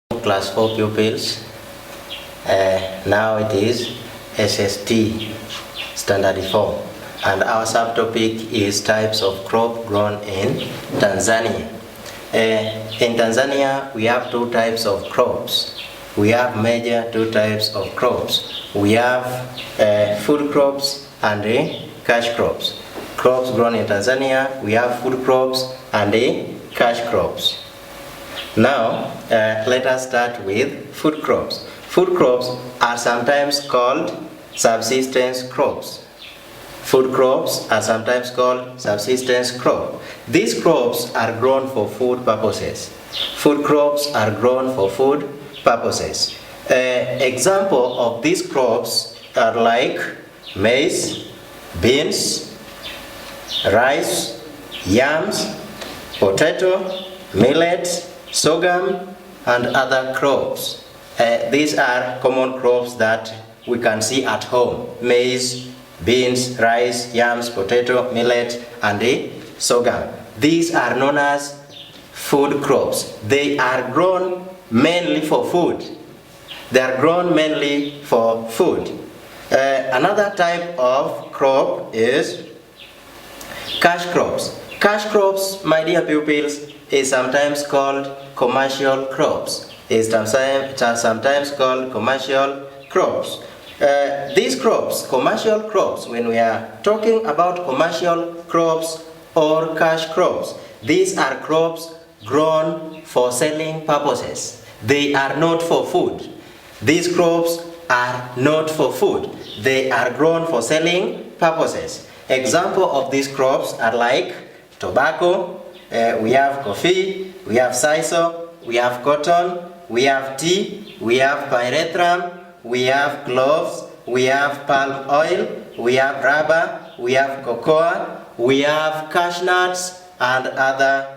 Class 4 pupils. Now it is SST Standard 4, and our subtopic is types of crop grown in Tanzania. In Tanzania, we have two types of crops. We have major two types of crops. We have food crops and cash crops. Crops grown in Tanzania, we have food crops and cash crops. Now, let us start with food crops. Food crops are sometimes called subsistence crops. Food crops are sometimes called subsistence crops. These crops are grown for food purposes. Food crops are grown for food purposes. Example of these crops are like maize, beans, rice, yams, potato, millet, sorghum, and other crops. These are common crops that we can see at home: maize, beans, rice, yams, potato, millet, and sorghum. These are known as food crops. They are grown mainly for food. They are grown mainly for food. Another type of crop is cash crops. Cash crops, my dear pupils, is sometimes called commercial crops. Is sometimes called commercial crops. These crops, commercial crops, when we are talking about commercial crops or cash crops, these are crops grown for selling purposes. They are not for food. These crops are not for food. They are grown for selling purposes. Example of these crops are like tobacco, we have coffee, we have sisal, we have cotton, we have tea, we have pyrethrum, we have cloves, we have palm oil, we have rubber, we have cocoa, we have cashew nuts, and other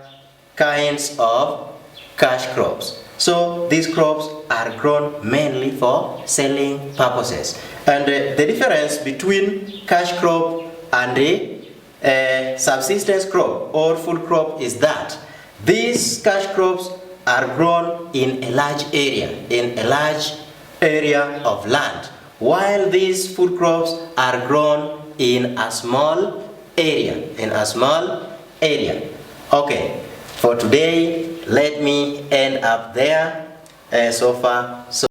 kinds of cash crops. So these crops are grown mainly for selling purposes. And the difference between cash crop and a subsistence crop or food crop is that these cash crops are grown in a large area of land, while these food crops are grown in a small area, Okay, for today, let me end up there. So far, so